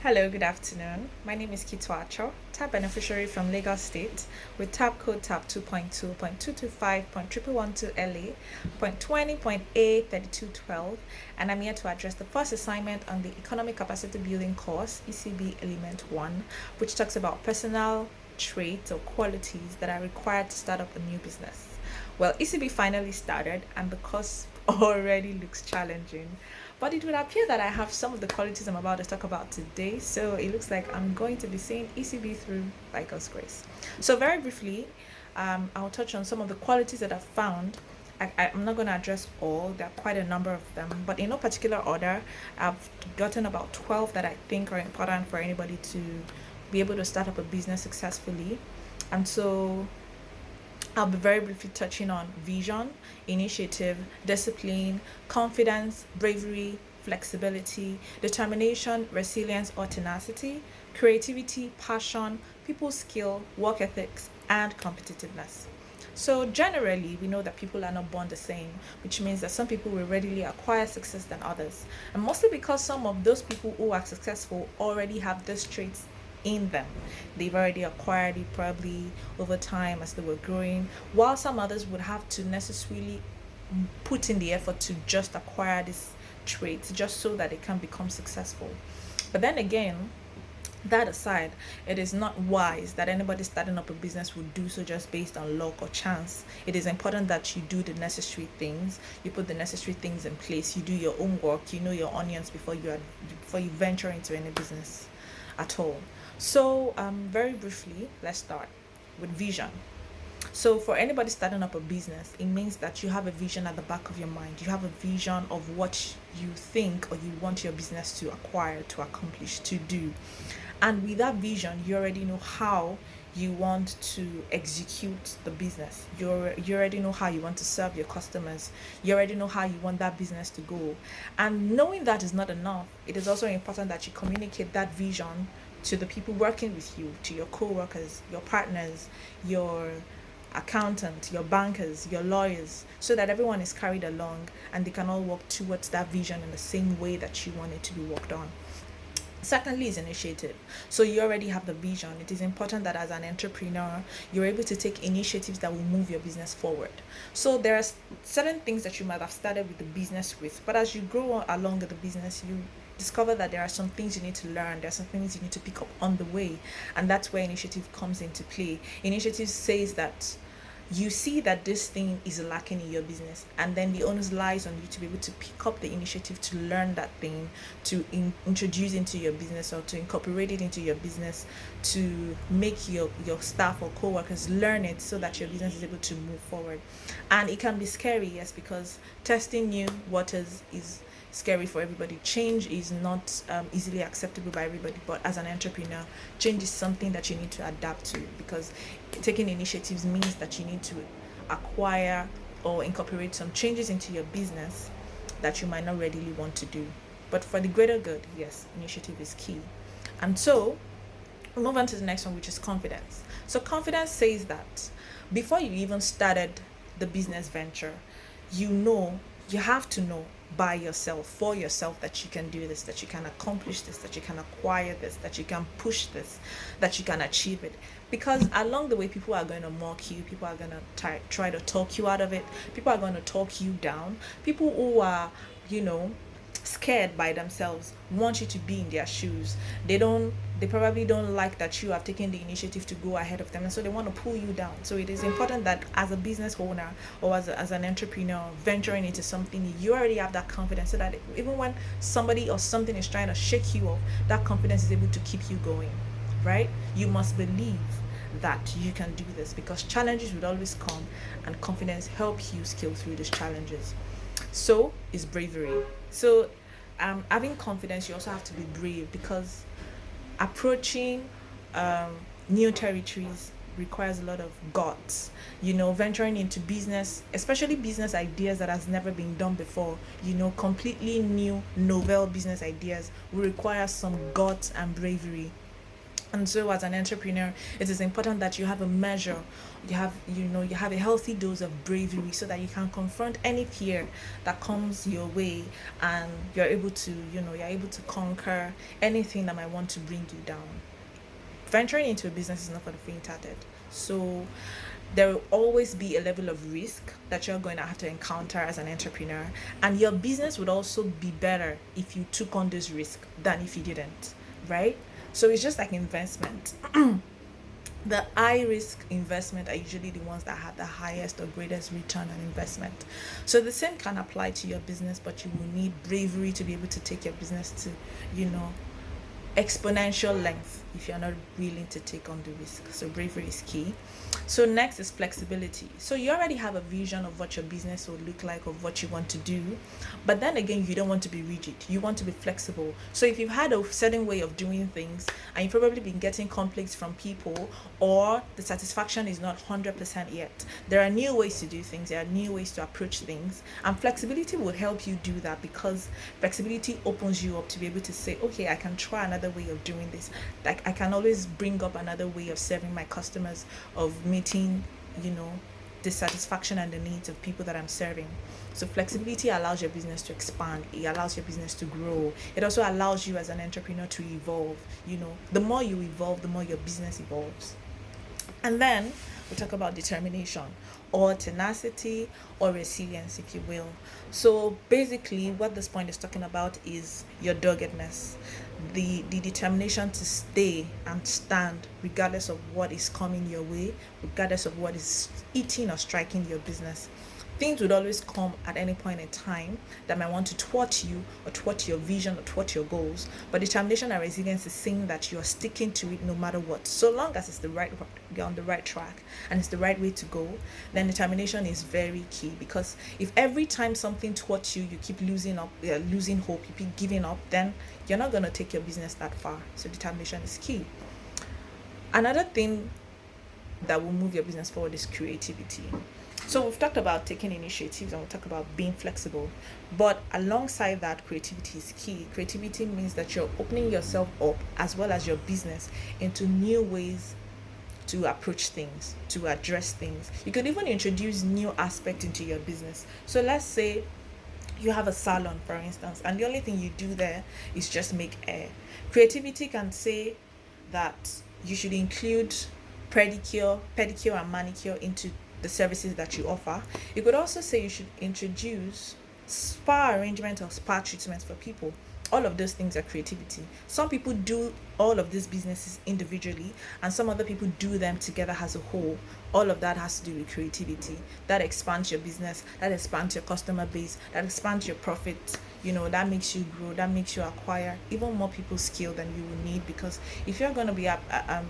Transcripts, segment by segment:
Hello, good afternoon. My name is Kitwacho, TAP beneficiary from Lagos State with TAP code TAP 2.2.225.1112 LA, 0.20.A3212, and I'm here to address the first assignment on the Economic Capacity Building course, ECB Element 1, which talks about personal traits or qualities that are required to start up a new business. Well, ECB finally started, and the course already looks challenging. But it would appear that I have some of the qualities I'm about to talk about today, so it looks like I'm going to be seeing ECB through by God's grace. So, very briefly, I'll touch on some of the qualities that I've found. I'm not going to address all, there are quite a number of them, but in no particular order, I've gotten about 12 that I think are important for anybody to be able to start up a business successfully. And so, I'll be very briefly touching on vision, initiative, discipline, confidence, bravery, flexibility, determination, resilience or tenacity, creativity, passion, people skill, work ethics, and competitiveness. So, generally, we know that people are not born the same, which means that some people will readily acquire success than others. And mostly because some of those people who are successful already have these traits in them. They've already acquired it probably over time as they were growing, while some others would have to necessarily put in the effort to just acquire these traits just so that they can become successful. But then again, that aside, it is not wise that anybody starting up a business would do so just based on luck or chance. It is important that you do the necessary things, you put the necessary things in place, you do your own work, you know your onions before you venture into any business at all. So, very briefly, let's start with vision. So, for anybody starting up a business, it means that you have a vision at the back of your mind. You have a vision of what you think or you want your business to acquire, to accomplish, to do. And with that vision, you already know how you want to execute the business. You already know how you want to serve your customers. You already know how you want that business to go. And knowing that is not enough. It is also important that you communicate that vision to the people working with you, to your co-workers, your partners, your accountant, your bankers, your lawyers, so that everyone is carried along and they can all work towards that vision in the same way that you want it to be worked on. Secondly, is initiative. So you already have the vision. It is important that as an entrepreneur, you're able to take initiatives that will move your business forward. So there are certain things that you might have started with the business with, but as you grow along with the business, you discover that there are some things you need to learn, there are some things you need to pick up on the way, and that's where initiative comes into play. Initiative says that you see that this thing is lacking in your business, and then the onus lies on you to be able to pick up the initiative to learn that thing, to introduce into your business or to incorporate it into your business, to make your staff or co-workers learn it so that your business is able to move forward. And it can be scary, yes, because testing new waters is scary for everybody. Change is not easily acceptable by everybody, but as an entrepreneur, change is something that you need to adapt to, because taking initiatives means that you need to acquire or incorporate some changes into your business that you might not readily want to do. But for the greater good, yes, initiative is key. And so, we'll move on to the next one, which is confidence. So, confidence says that before you even started the business venture, you have to know by yourself, for yourself, that you can do this, that you can accomplish this, that you can acquire this, that you can push this, that you can achieve it. Because along the way, people are going to mock you, people are going to try to talk you out of it, people are going to talk you down, people who are, you know, scared by themselves want you to be in their shoes. They probably don't like that you have taken the initiative to go ahead of them, and so they want to pull you down. So it is important that as a business owner or as an entrepreneur venturing into something, you already have that confidence, so that even when somebody or something is trying to shake you off, that confidence is able to keep you going, right? You must believe that you can do this, because challenges will always come, and confidence helps you scale through these challenges. So is bravery. So having confidence, you also have to be brave, because approaching new territories requires a lot of guts. Venturing into business, especially business ideas that has never been done before, completely new novel business ideas will require some guts and bravery. And so as an entrepreneur, it is important that you have a measure, you have a healthy dose of bravery so that you can confront any fear that comes your way, and you're able to conquer anything that might want to bring you down. Venturing into a business is not for the faint-hearted. So there will always be a level of risk that you're going to have to encounter as an entrepreneur, and your business would also be better if you took on this risk than if you didn't, right? So it's just like investment. The high risk investment are usually the ones that have the highest or greatest return on investment. So the same can apply to your business, but you will need bravery to be able to take your business to, you know, exponential length if you're not willing to take on the risk. So bravery is key. So next is flexibility. So you already have a vision of what your business will look like, of what you want to do, but then again, you don't want to be rigid. You want to be flexible. So if you've had a certain way of doing things and you've probably been getting conflicts from people, or the satisfaction is not 100% yet, there are new ways to do things. There are new ways to approach things, and flexibility will help you do that, because flexibility opens you up to be able to say, okay, I can try another way of doing this. Like I can always bring up another way of serving my customers, of meeting, you know, the satisfaction and the needs of people that I'm serving. So flexibility allows your business to expand. It allows your business to grow. It also allows you as an entrepreneur to evolve. You know, the more you evolve, the more your business evolves. And then we talk about determination, or tenacity, or resilience, if you will. So basically, what this point is talking about is your doggedness, the determination to stay and stand regardless of what is coming your way, regardless of what is eating or striking your business. Things would always come at any point in time that might want to thwart you, or thwart your vision, or thwart your goals. But determination and resilience is saying that you are sticking to it no matter what. So long as it's the right, you're on the right track and it's the right way to go, then determination is very key. Because if every time something thwarts you, you keep losing hope, you keep giving up, then you're not going to take your business that far. So determination is key. Another thing that will move your business forward is creativity. So we've talked about taking initiatives, and we'll talk about being flexible. But alongside that, creativity is key. Creativity means that you're opening yourself up, as well as your business, into new ways to approach things, to address things. You could even introduce new aspects into your business. So let's say you have a salon, for instance, and the only thing you do there is just make hair. Creativity can say that you should include pedicure and manicure into the services that you offer. You could also say you should introduce spa arrangement or spa treatments for people. All of those things are creativity. Some people do all of these businesses individually, and some other people do them together as a whole. All of that has to do with creativity. That expands your business, that expands your customer base, that expands your profit. You know, that makes you grow, that makes you acquire even more people's skill than you will need, because if you're going to be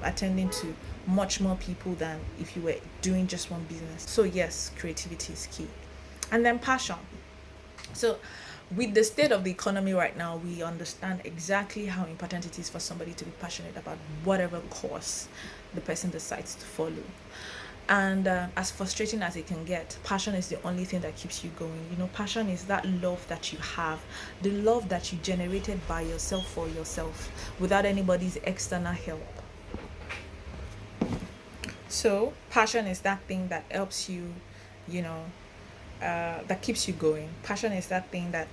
attending to much more people than if you were doing just one business. So yes, creativity is key. And then passion. So with the state of the economy right now, we understand exactly how important it is for somebody to be passionate about whatever course the person decides to follow. And as frustrating as it can get, passion is the only thing that keeps you going. You know, passion is that love that you have, the love that you generated by yourself, for yourself, without anybody's external help. So passion is that thing that helps you, you know, that keeps you going. Passion is that thing that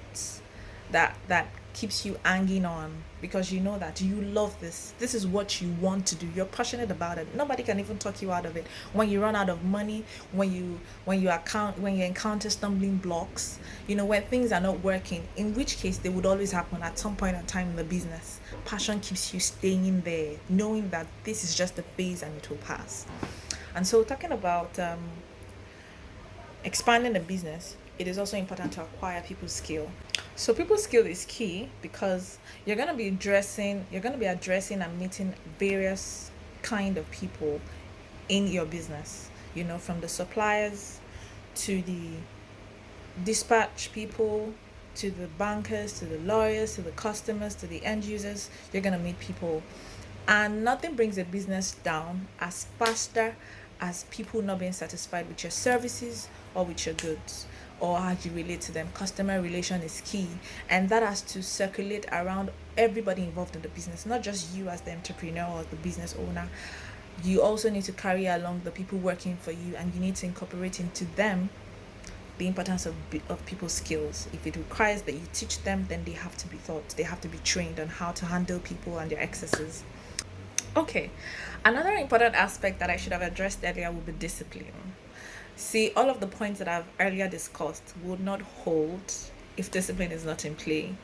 keeps you hanging on, because you know that you love this. This is what you want to do. You're passionate about it. Nobody can even talk you out of it. When you run out of money, when you encounter stumbling blocks, you know, when things are not working, in which case they would always happen at some point in time in the business. Passion keeps you staying there, knowing that this is just a phase and it will pass. And so, talking about expanding the business, it is also important to acquire people's skill. So people's skill is key, because you're going to be addressing and meeting various kind of people in your business, you know, from the suppliers to the dispatch people, to the bankers, to the lawyers, to the customers, to the end users. You're going to meet people, and nothing brings a business down as faster as people not being satisfied with your services or with your goods, or how you relate to them. Customer relation is key, and that has to circulate around everybody involved in the business, not just you as the entrepreneur or the business owner. You also need to carry along the people working for you, and you need to incorporate into them the importance of people's skills. If it requires that you teach them, then they have to be taught, they have to be trained on how to handle people and their excesses. Okay, another important aspect that I should have addressed earlier would be discipline. See, all of the points that I've earlier discussed would not hold if discipline is not in play.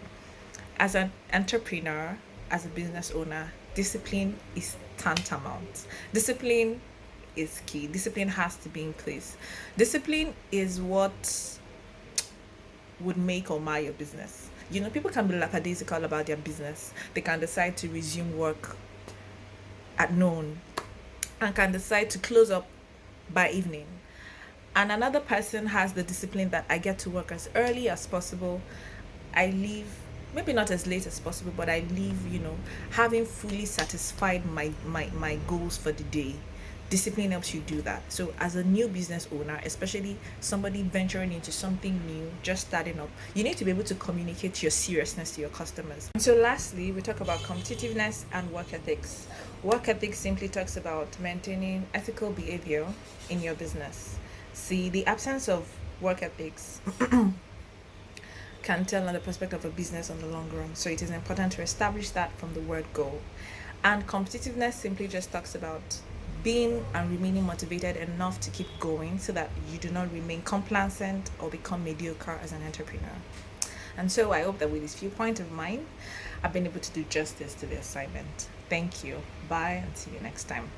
As an entrepreneur, as a business owner, discipline is tantamount. Discipline is key. Discipline has to be in place. Discipline is what would make or mar your business. You know, people can be lackadaisical about their business. They can decide to resume work at noon and can decide to close up by evening. And another person has the discipline that I get to work as early as possible. I leave maybe not as late as possible, but I leave, having fully satisfied my goals for the day. Discipline helps you do that. So as a new business owner, especially somebody venturing into something new, just starting up, you need to be able to communicate your seriousness to your customers. So lastly, we talk about competitiveness and work ethics. Work ethics simply talks about maintaining ethical behavior in your business. See, the absence of work ethics can tell on the prospect of a business on the long run. So it is important to establish that from the word go. And competitiveness simply just talks about being and remaining motivated enough to keep going so that you do not remain complacent or become mediocre as an entrepreneur. And so I hope that with these few points of mine, I've been able to do justice to the assignment. Thank you. Bye and see you next time.